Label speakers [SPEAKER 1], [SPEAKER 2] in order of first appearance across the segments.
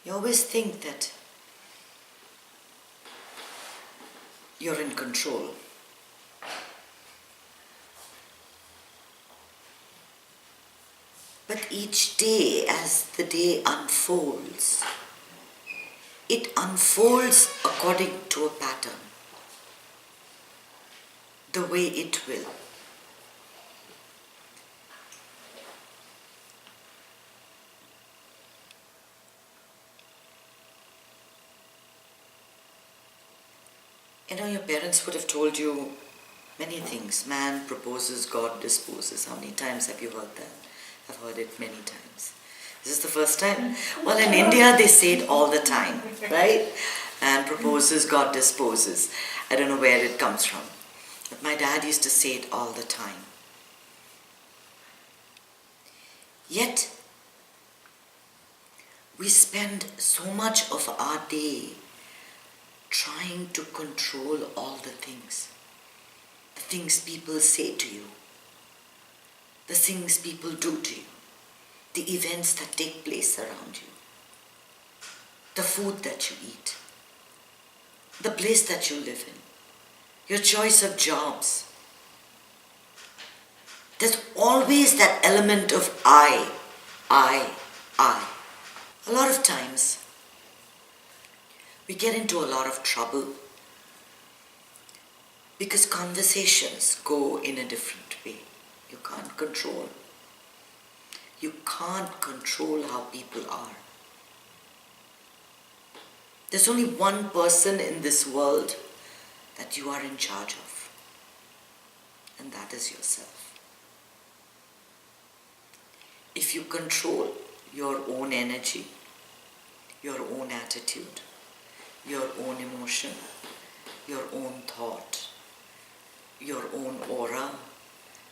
[SPEAKER 1] You always think that you're in control. But each day, as the day unfolds, it unfolds according to a pattern, the way it will. You know, your parents would have told you many things. Man proposes, God disposes. How many times have you heard that? I've heard it many times. Is this the first time? Well, in India they say it all the time, right? Man proposes, God disposes. I don't know where it comes from. But my dad used to say it all the time. Yet, we spend so much of our day trying to control all the things people say to you, the things people do to you, the events that take place around you, the food that you eat, the place that you live in, your choice of jobs. There's always that element of I. A lot of times, we get into a lot of trouble because conversations go in a different way. You can't control. You can't control how people are. There's only one person in this world that you are in charge of, and that is yourself. If you control your own energy, your own attitude, your own emotion, your own thought, your own aura,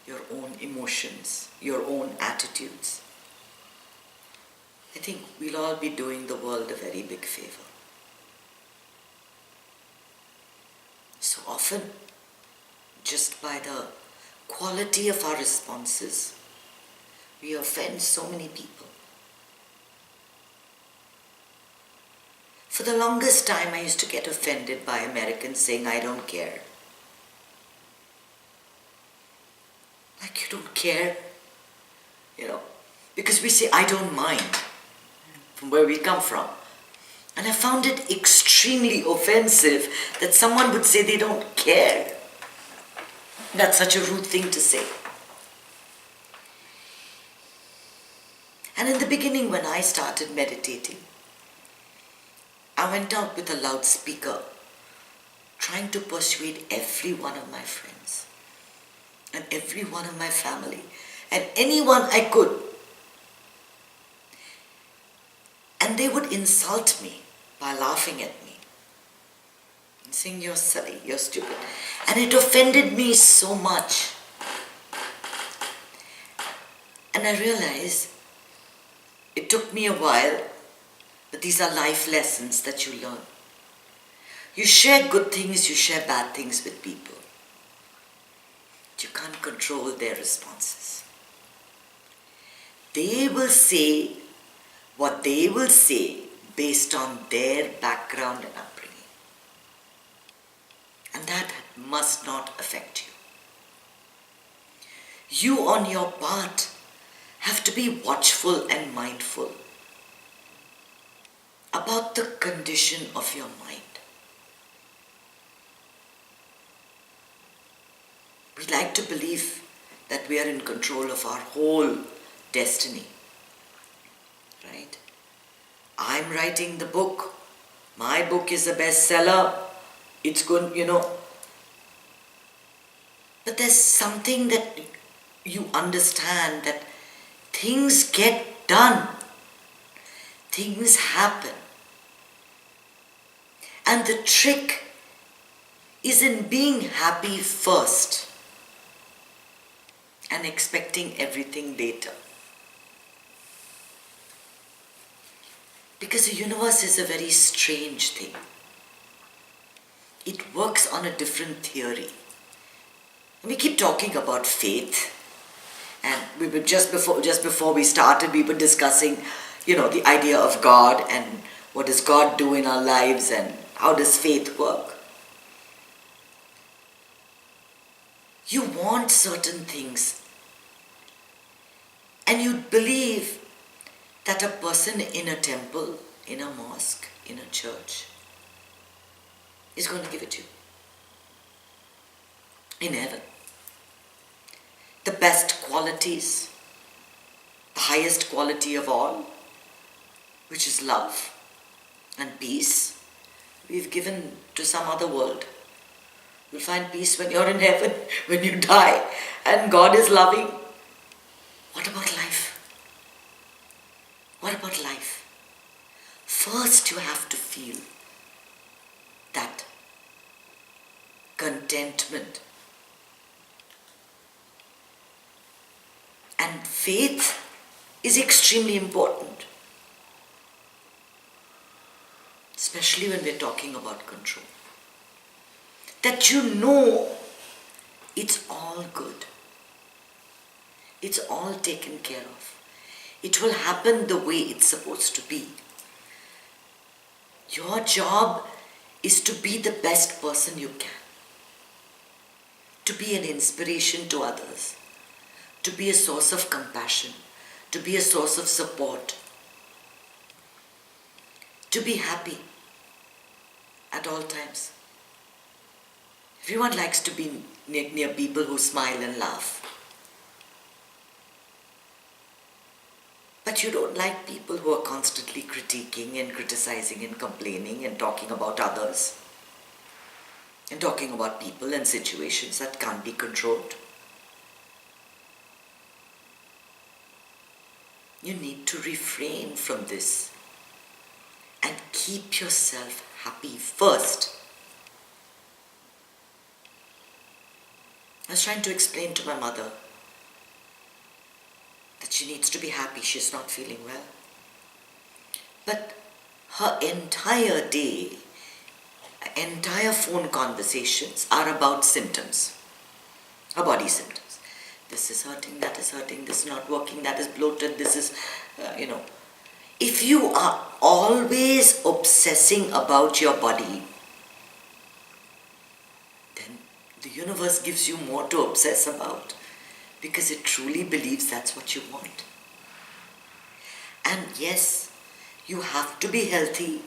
[SPEAKER 1] your own emotions, your own attitudes, I think we'll all be doing the world a very big favor. So often, just by the quality of our responses, we offend so many people. For the longest time, I used to get offended by Americans saying, I don't care. Like, you don't care? You know, because we say, I don't mind, from where we come from. And I found it extremely offensive that someone would say they don't care. That's such a rude thing to say. And in the beginning, when I started meditating, I went out with a loudspeaker, trying to persuade every one of my friends and every one of my family and anyone I could. And they would insult me by laughing at me and saying, you're silly, you're stupid. And it offended me so much. And I realized it took me a while, but these are life lessons that you learn. You share good things, you share bad things with people. But you can't control their responses. They will say what they will say based on their background and upbringing. And that must not affect you. You on your part have to be watchful and mindful about the condition of your mind. We like to believe that we are in control of our whole destiny, right? I'm writing the book. My book is a bestseller. It's good, you know. But there's something that you understand, that things get done. Things happen. And the trick is in being happy first and expecting everything later. Because the universe is a very strange thing. It works on a different theory. We keep talking about faith, and we were just before we started, we were discussing, you know, the idea of God and what does God do in our lives and how does faith work. You want certain things and you believe that a person in a temple, in a mosque, in a church is going to give it to you. In heaven. The best qualities, the highest quality of all, which is love and peace, we've given to some other world. You'll find peace when you're in heaven, when you die, and God is loving. What about life? What about life? First you have to feel that contentment. And faith is extremely important, especially when we're talking about control. That you know it's all good. It's all taken care of. It will happen the way it's supposed to be. Your job is to be the best person you can. To be an inspiration to others. To be a source of compassion. To be a source of support. To be happy at all times. Everyone likes to be near people who smile and laugh. But you don't like people who are constantly critiquing and criticizing and complaining and talking about others. And talking about people and situations that can't be controlled. You need to refrain from this and keep yourself happy first. I was trying to explain to my mother that she needs to be happy, she's not feeling well. But her entire day, entire phone conversations are about symptoms, her body symptoms. This is hurting, that is hurting, this is not working, that is bloated, this is, If you are always obsessing about your body, then the universe gives you more to obsess about because it truly believes that's what you want. And yes, you have to be healthy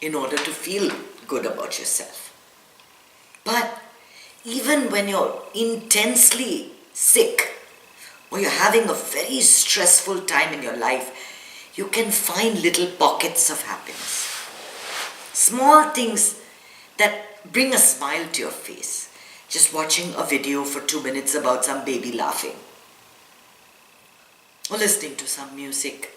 [SPEAKER 1] in order to feel good about yourself. But even when you're intensely sick or you're having a very stressful time in your life, you can find little pockets of happiness. Small things that bring a smile to your face. Just watching a video for 2 minutes about some baby laughing. Or listening to some music.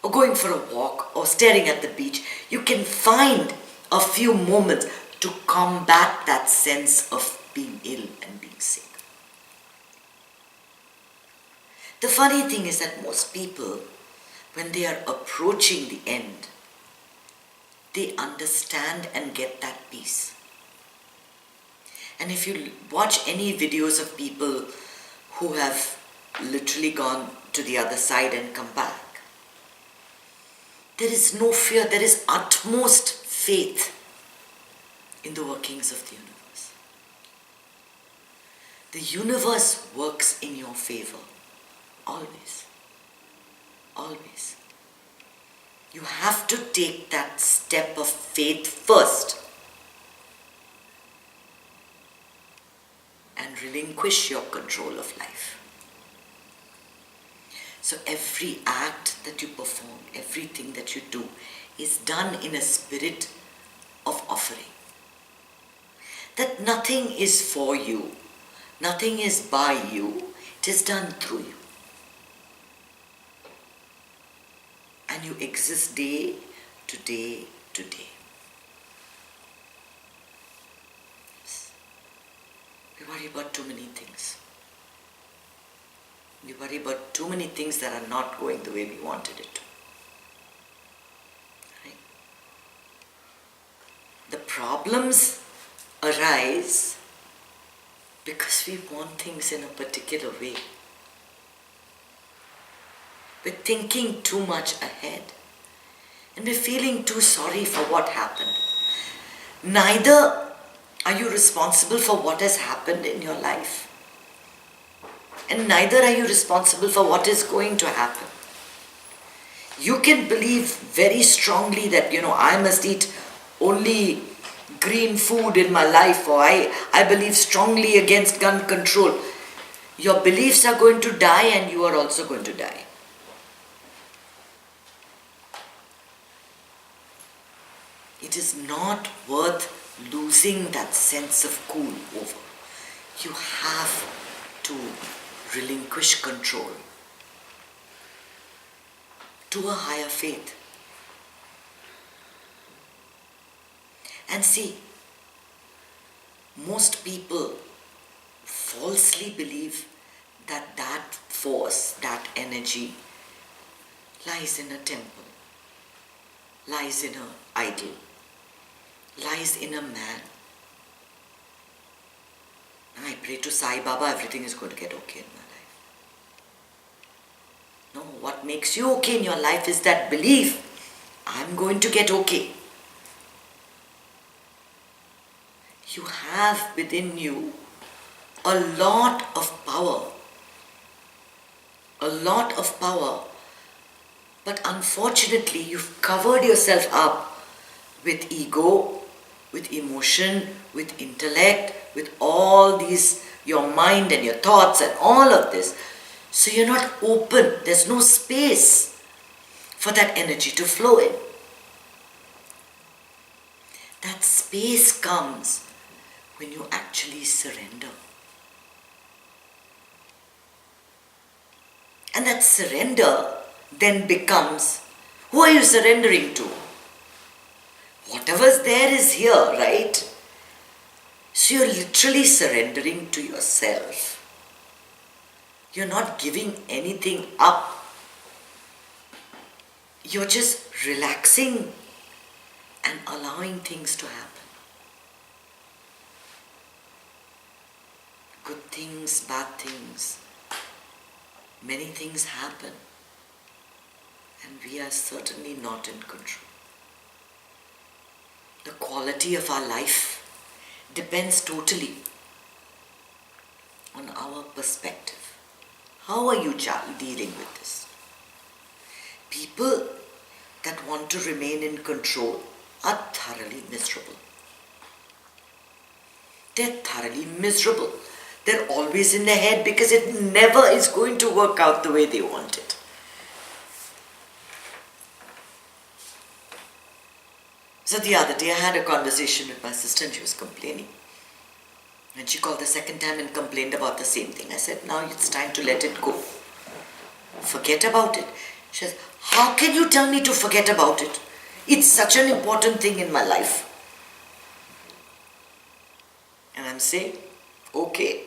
[SPEAKER 1] Or going for a walk or staring at the beach. You can find a few moments to combat that sense of being ill and being sick. The funny thing is that most people, when they are approaching the end, they understand and get that peace. And if you watch any videos of people who have literally gone to the other side and come back, there is no fear, there is utmost faith in the workings of the universe. The universe works in your favor, always. Always. You have to take that step of faith first and relinquish your control of life. So every act that you perform, everything that you do is done in a spirit of offering. That nothing is for you, nothing is by you, it is done through you. And you exist day to day to day. We worry about too many things. We worry about too many things that are not going the way we wanted it to. Right? The problems arise because we want things in a particular way. We're thinking too much ahead. and we're feeling too sorry for what happened. Neither are you responsible for what has happened in your life, and neither are you responsible for what is going to happen. You can believe very strongly that, I must eat only green food in my life, or I believe strongly against gun control. Your beliefs are going to die, and you are also going to die. It is not worth losing that sense of cool over. You have to relinquish control to a higher faith. And see, most people falsely believe that that force, that energy lies in a temple, lies in an idol, lies in a man. I pray to Sai Baba, everything is going to get okay in my life. No, what makes you okay in your life is that belief, I'm going to get okay. You have within you a lot of power. A lot of power. But unfortunately, you've covered yourself up with ego, with emotion, with intellect, with all these, your mind and your thoughts and all of this. So you're not open. There's no space for that energy to flow in. That space comes when you actually surrender. And that surrender then becomes, who are you surrendering to? Whatever's there is here, right? So you're literally surrendering to yourself. You're not giving anything up. You're just relaxing and allowing things to happen. Good things, bad things, many things happen, and we are certainly not in control. The quality of our life depends totally on our perspective. How are you dealing with this? People that want to remain in control are thoroughly miserable. They're thoroughly miserable. They're always in their head because it never is going to work out the way they want it. So the other day I had a conversation with my sister and she was complaining. And she called the second time and complained about the same thing. I said, now it's time to let it go. Forget about it. She says, how can you tell me to forget about it? It's such an important thing in my life. And I'm saying, okay,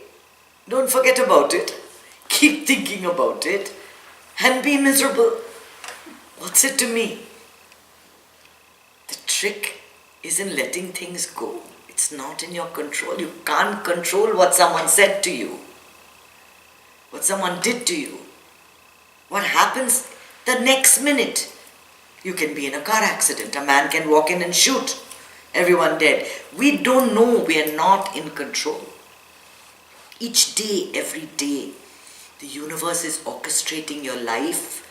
[SPEAKER 1] don't forget about it. Keep thinking about it and be miserable. What's it to me? The trick is in letting things go. It's not in your control. You can't control what someone said to you, what someone did to you, what happens the next minute. You can be in a car accident. A man can walk in and shoot. Everyone dead. We don't know. We are not in control. Each day, every day, the universe is orchestrating your life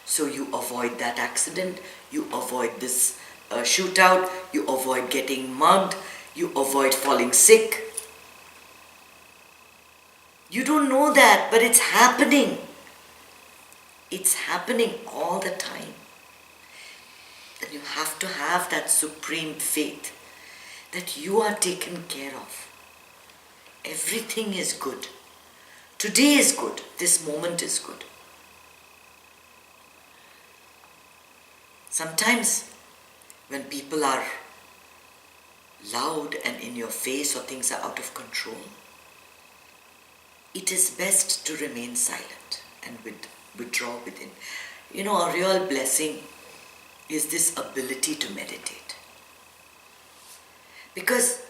[SPEAKER 1] so you avoid that accident, you avoid this shootout, you avoid getting mugged, you avoid falling sick. You don't know that, but it's happening. It's happening all the time. And you have to have that supreme faith that you are taken care of. Everything is good. Today is good. This moment is good. Sometimes when people are loud and in your face or things are out of control, it is best to remain silent and withdraw within. You know, a real blessing is this ability to meditate. Because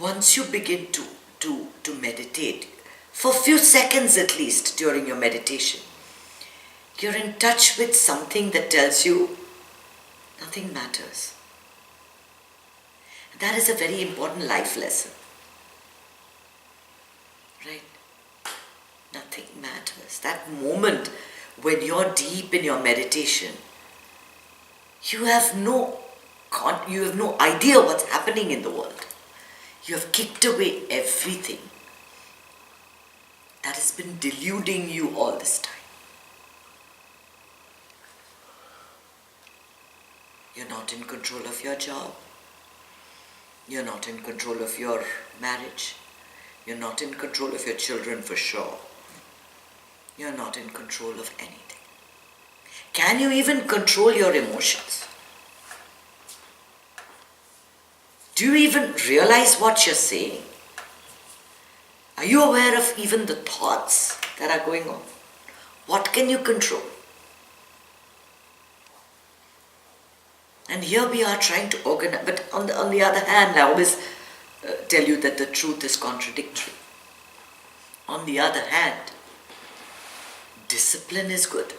[SPEAKER 1] once you begin to meditate, for a few seconds at least during your meditation, you're in touch with something that tells you Nothing matters. That is a very important life lesson. Right? Nothing matters. That moment when you're deep in your meditation, you have no idea what's happening in the world. You have kicked away everything that has been deluding you all this time. You're not in control of your job. You're not in control of your marriage. You're not in control of your children for sure. You're not in control of anything. Can you even control your emotions? Do you even realize what you're saying? Are you aware of even the thoughts that are going on? What can you control? And here we are trying to organize, but on the other hand, I always tell you that the truth is contradictory. On the other hand, discipline is good.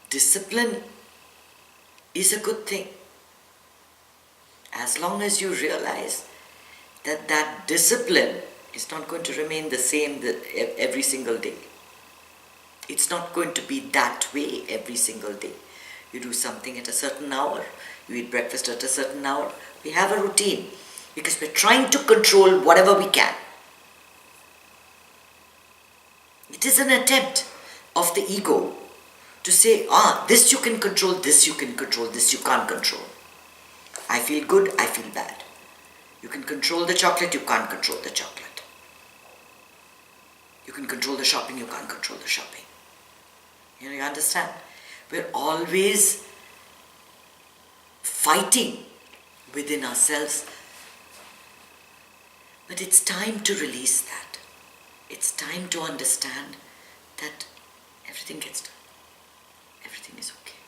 [SPEAKER 1] Discipline is a good thing. As long as you realize that that discipline is not going to remain the same every single day. It's not going to be that way every single day. You do something at a certain hour. You eat breakfast at a certain hour. We have a routine because we're trying to control whatever we can. It is an attempt of the ego to say, this you can control, this you can control, this you can't control. I feel good, I feel bad. You can control the chocolate, you can't control the chocolate. You can control the shopping, you can't control the shopping. You understand? We're always fighting within ourselves. But it's time to release that. It's time to understand that everything gets done. Everything is okay.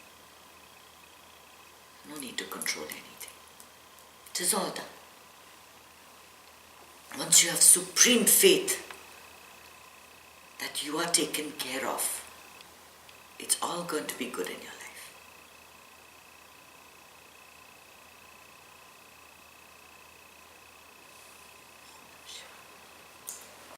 [SPEAKER 1] No need to control anything. It is all done. Once you have supreme faith that you are taken care of, it's all going to be good in your life.